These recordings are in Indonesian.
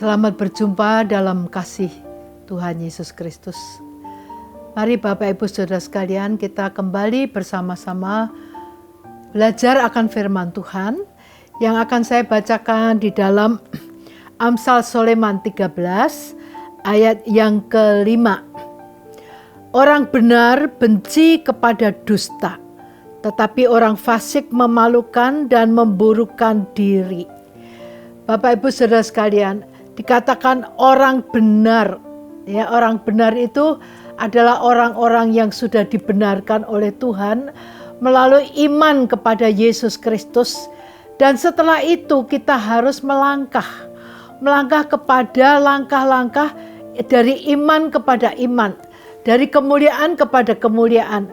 Selamat berjumpa dalam kasih Tuhan Yesus Kristus. Mari Bapak Ibu Saudara sekalian, kita kembali bersama-sama belajar akan firman Tuhan yang akan saya bacakan di dalam Amsal Soleman 13 ayat yang kelima. Orang benar benci kepada dusta, tetapi orang fasik memalukan dan memburukkan diri. Bapak Ibu Saudara sekalian, dikatakan orang benar. Ya, orang benar itu adalah orang-orang yang sudah dibenarkan oleh Tuhan melalui iman kepada Yesus Kristus. Dan setelah itu kita harus melangkah kepada langkah-langkah dari iman kepada iman, dari kemuliaan kepada kemuliaan.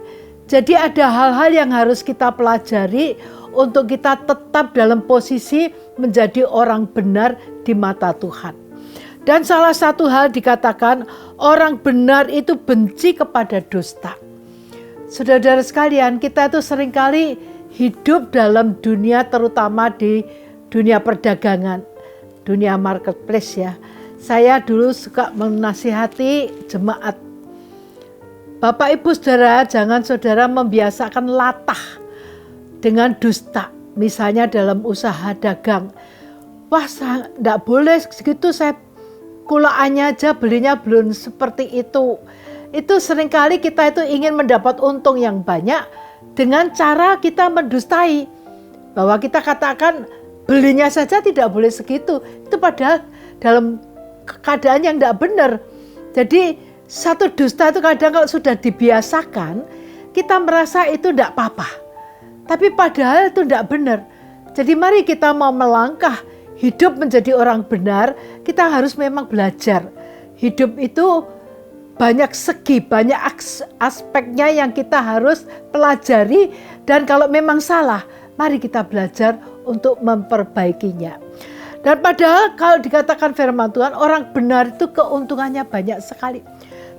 Jadi ada hal-hal yang harus kita pelajari untuk kita tetap dalam posisi menjadi orang benar di mata Tuhan. Dan salah satu hal dikatakan orang benar itu benci kepada dusta. Saudara-saudara sekalian, kita itu seringkali hidup dalam dunia, terutama di dunia perdagangan, dunia marketplace ya. Saya dulu suka menasihati jemaat. Bapak Ibu Saudara, jangan saudara membiasakan latah dengan dusta. Misalnya dalam usaha dagang. Wah, enggak boleh segitu, saya kulaannya aja belinya belum seperti itu. Itu seringkali kita itu ingin mendapat untung yang banyak dengan cara kita mendustai. Bahwa kita katakan belinya saja tidak boleh segitu. Itu padahal dalam keadaan yang enggak benar. Jadi satu dusta itu kadang kalau sudah dibiasakan, kita merasa itu enggak apa-apa. Tapi padahal itu enggak benar. Jadi mari kita mau melangkah hidup menjadi orang benar, kita harus memang belajar. Hidup itu banyak segi, banyak aspeknya yang kita harus pelajari. Dan kalau memang salah, mari kita belajar untuk memperbaikinya. Dan padahal kalau dikatakan firman Tuhan, orang benar itu keuntungannya banyak sekali.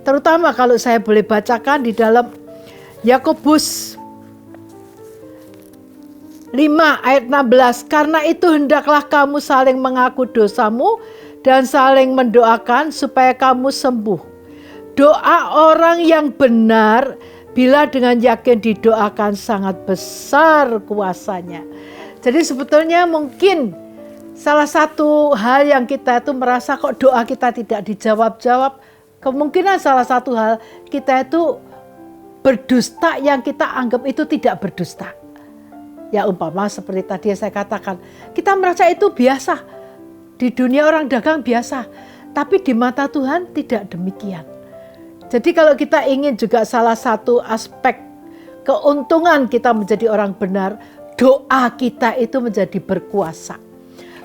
Terutama kalau saya boleh bacakan di dalam Yakobus 5 ayat 16. Karena itu hendaklah kamu saling mengaku dosamu dan saling mendoakan supaya kamu sembuh. Doa orang yang benar bila dengan yakin didoakan sangat besar kuasanya. Jadi sebetulnya mungkin salah satu hal yang kita itu merasa kok doa kita tidak dijawab-jawab. Kemungkinan salah satu hal kita itu berdusta yang kita anggap itu tidak berdusta. Ya umpama seperti tadi saya katakan, kita merasa itu biasa. Di dunia orang dagang biasa. Tapi di mata Tuhan tidak demikian. Jadi kalau kita ingin juga salah satu aspek keuntungan kita menjadi orang benar, doa kita itu menjadi berkuasa.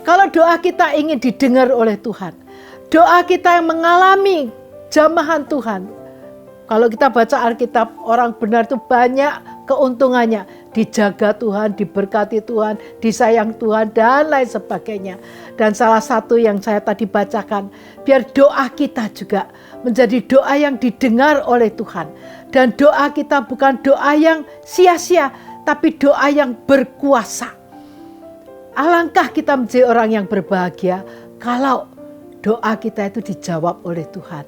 Kalau doa kita ingin didengar oleh Tuhan, doa kita yang mengalami jamahan Tuhan. Kalau kita baca Alkitab, orang benar itu banyak keuntungannya. Dijaga Tuhan, diberkati Tuhan, disayang Tuhan, dan lain sebagainya. Dan salah satu yang saya tadi bacakan, biar doa kita juga menjadi doa yang didengar oleh Tuhan. Dan doa kita bukan doa yang sia-sia, tapi doa yang berkuasa. Alangkah kita menjadi orang yang berbahagia kalau doa kita itu dijawab oleh Tuhan.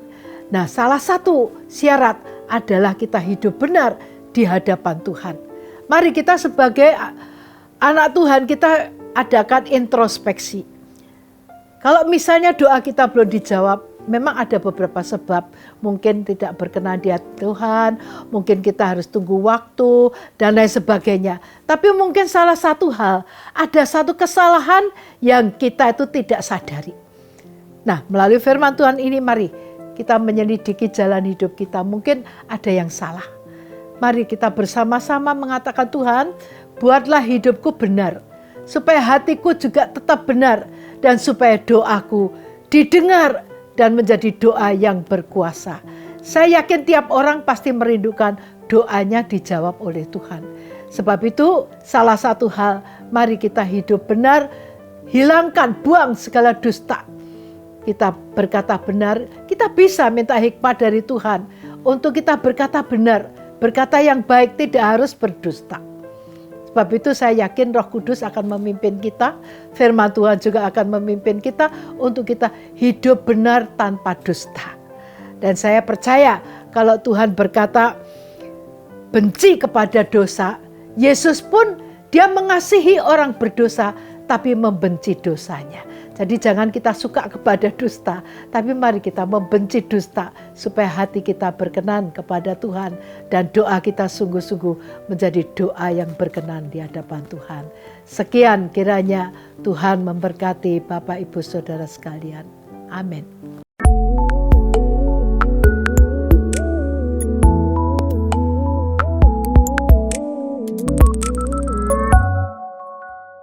Nah, salah satu syarat adalah kita hidup benar di hadapan Tuhan. Mari kita sebagai anak Tuhan, kita adakan introspeksi. Kalau misalnya doa kita belum dijawab, memang ada beberapa sebab. Mungkin tidak berkenan di hati Tuhan, mungkin kita harus tunggu waktu, dan lain sebagainya. Tapi mungkin salah satu hal, ada satu kesalahan yang kita itu tidak sadari. Nah, melalui firman Tuhan ini mari kita menyelidiki jalan hidup kita. Mungkin ada yang salah. Mari kita bersama-sama mengatakan, Tuhan, buatlah hidupku benar. Supaya hatiku juga tetap benar. Dan supaya doaku didengar dan menjadi doa yang berkuasa. Saya yakin tiap orang pasti merindukan doanya dijawab oleh Tuhan. Sebab itu salah satu hal, mari kita hidup benar. Hilangkan, buang segala dusta. Kita berkata benar, kita bisa minta hikmat dari Tuhan untuk kita berkata benar, berkata yang baik, tidak harus berdusta. Sebab itu saya yakin Roh Kudus akan memimpin kita, firman Tuhan juga akan memimpin kita untuk kita hidup benar tanpa dusta. Dan saya percaya kalau Tuhan berkata benci kepada dosa, Yesus pun dia mengasihi orang berdosa tapi membenci dosanya. Jadi jangan kita suka kepada dusta, tapi mari kita membenci dusta supaya hati kita berkenan kepada Tuhan dan doa kita sungguh-sungguh menjadi doa yang berkenan di hadapan Tuhan. Sekian kiranya Tuhan memberkati Bapak Ibu Saudara sekalian. Amin.